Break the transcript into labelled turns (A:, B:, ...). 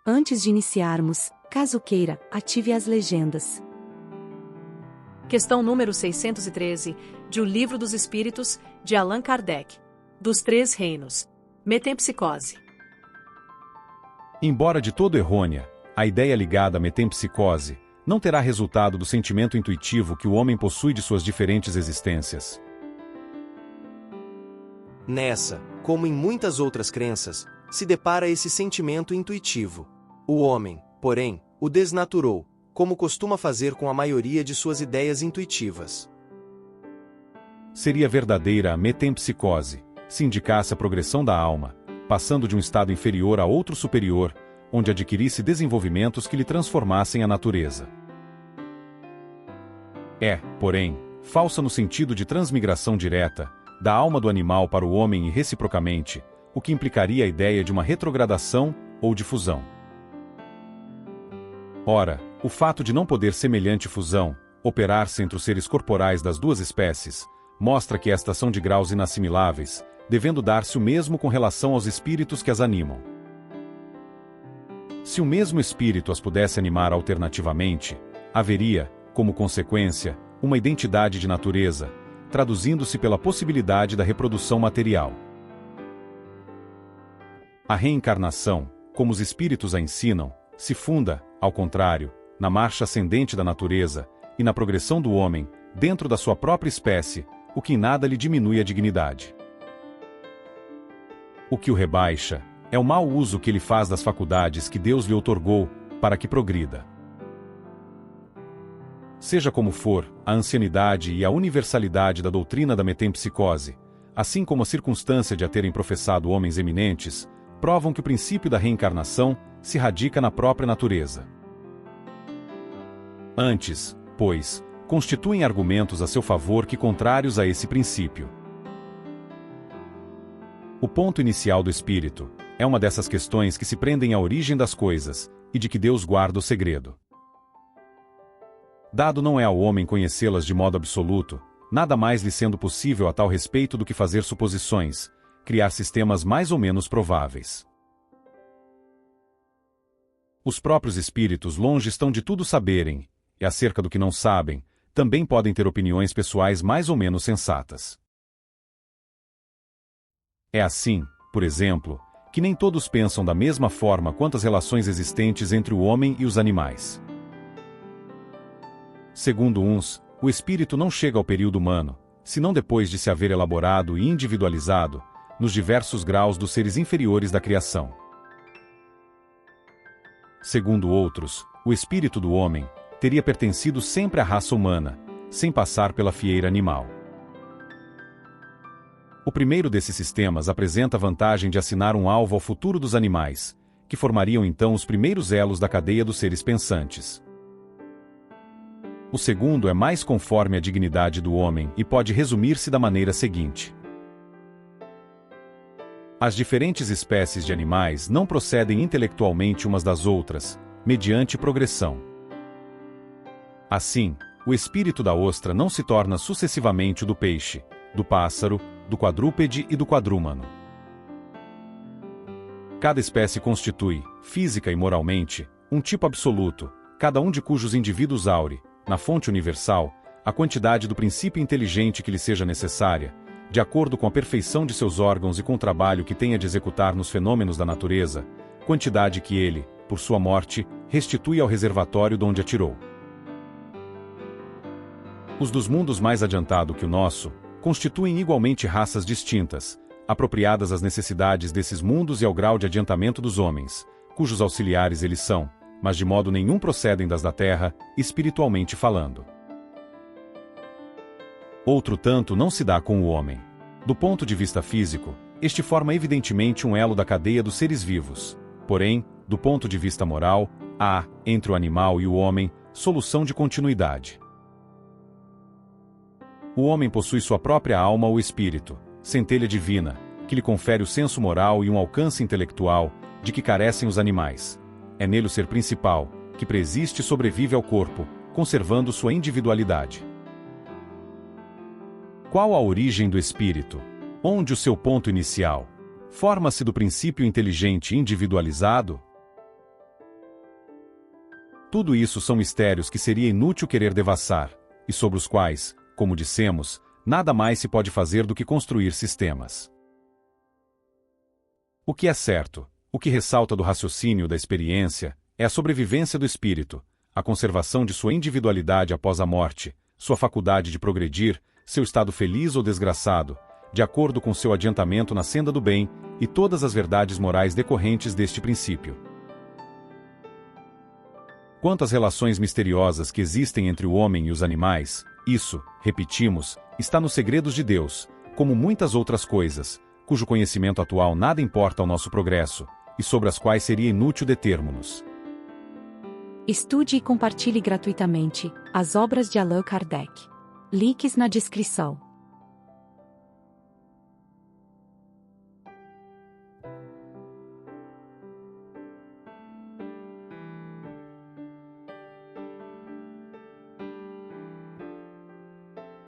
A: Antes de iniciarmos, caso queira, ative as legendas.
B: Questão número 613, de O Livro dos Espíritos, de Allan Kardec. Dos Três Reinos. Metempsicose.
C: Embora de todo errônea, a ideia ligada à metempsicose não terá resultado do sentimento intuitivo que o homem possui de suas diferentes existências.
D: Nessa, como em muitas outras crenças, se depara esse sentimento intuitivo. O homem, porém, o desnaturou, como costuma fazer com a maioria de suas ideias intuitivas.
C: Seria verdadeira a metempsicose, se indicasse a progressão da alma, passando de um estado inferior a outro superior, onde adquirisse desenvolvimentos que lhe transformassem a natureza. É, porém, falsa no sentido de transmigração direta, da alma do animal para o homem e reciprocamente, o que implicaria a ideia de uma retrogradação ou de fusão. Ora, o fato de não poder semelhante fusão operar-se entre os seres corporais das duas espécies, mostra que estas são de graus inassimiláveis, devendo dar-se o mesmo com relação aos espíritos que as animam. Se o mesmo espírito as pudesse animar alternativamente, haveria, como consequência, uma identidade de natureza, traduzindo-se pela possibilidade da reprodução material. A reencarnação, como os espíritos a ensinam, se funda, ao contrário, na marcha ascendente da natureza e na progressão do homem, dentro da sua própria espécie, o que em nada lhe diminui a dignidade. O que o rebaixa é o mau uso que ele faz das faculdades que Deus lhe outorgou para que progrida. Seja como for, a ancianidade e a universalidade da doutrina da metempsicose, assim como a circunstância de a terem professado homens eminentes, provam que o princípio da reencarnação se radica na própria natureza. Antes, pois, constituem argumentos a seu favor que contrários a esse princípio. O ponto inicial do espírito é uma dessas questões que se prendem à origem das coisas e de que Deus guarda o segredo. Dado não é ao homem conhecê-las de modo absoluto, nada mais lhe sendo possível a tal respeito do que fazer suposições, criar sistemas mais ou menos prováveis. Os próprios espíritos longe estão de tudo saberem, e acerca do que não sabem, também podem ter opiniões pessoais mais ou menos sensatas. É assim, por exemplo, que nem todos pensam da mesma forma quanto às relações existentes entre o homem e os animais. Segundo uns, o espírito não chega ao período humano, senão depois de se haver elaborado e individualizado, nos diversos graus dos seres inferiores da criação. Segundo outros, o espírito do homem teria pertencido sempre à raça humana, sem passar pela fieira animal. O primeiro desses sistemas apresenta a vantagem de assinar um alvo ao futuro dos animais, que formariam então os primeiros elos da cadeia dos seres pensantes. O segundo é mais conforme à dignidade do homem e pode resumir-se da maneira seguinte: as diferentes espécies de animais não procedem intelectualmente umas das outras, mediante progressão. Assim, o espírito da ostra não se torna sucessivamente o do peixe, do pássaro, do quadrúpede e do quadrúmano. Cada espécie constitui, física e moralmente, um tipo absoluto, cada um de cujos indivíduos aure, na fonte universal, a quantidade do princípio inteligente que lhe seja necessária, de acordo com a perfeição de seus órgãos e com o trabalho que tenha de executar nos fenômenos da natureza, quantidade que ele, por sua morte, restitui ao reservatório de onde a tirou. Os dos mundos mais adiantados que o nosso, constituem igualmente raças distintas, apropriadas às necessidades desses mundos e ao grau de adiantamento dos homens, cujos auxiliares eles são, mas de modo nenhum procedem das da terra, espiritualmente falando. Outro tanto não se dá com o homem. Do ponto de vista físico, este forma evidentemente um elo da cadeia dos seres vivos. Porém, do ponto de vista moral, há, entre o animal e o homem, solução de continuidade. O homem possui sua própria alma ou espírito, centelha divina, que lhe confere o senso moral e um alcance intelectual, de que carecem os animais. É nele o ser principal, que preexiste e sobrevive ao corpo, conservando sua individualidade. Qual a origem do espírito? Onde o seu ponto inicial? Forma-se do princípio inteligente individualizado? Tudo isso são mistérios que seria inútil querer devassar, e sobre os quais, como dissemos, nada mais se pode fazer do que construir sistemas. O que é certo, o que ressalta do raciocínio da experiência, é a sobrevivência do espírito, a conservação de sua individualidade após a morte, sua faculdade de progredir, seu estado feliz ou desgraçado, de acordo com seu adiantamento na senda do bem, e todas as verdades morais decorrentes deste princípio. Quanto às relações misteriosas que existem entre o homem e os animais, isso, repetimos, está nos segredos de Deus, como muitas outras coisas, cujo conhecimento atual nada importa ao nosso progresso, e sobre as quais seria inútil determos-nos.
A: Estude e compartilhe gratuitamente as obras de Allan Kardec. Links na descrição.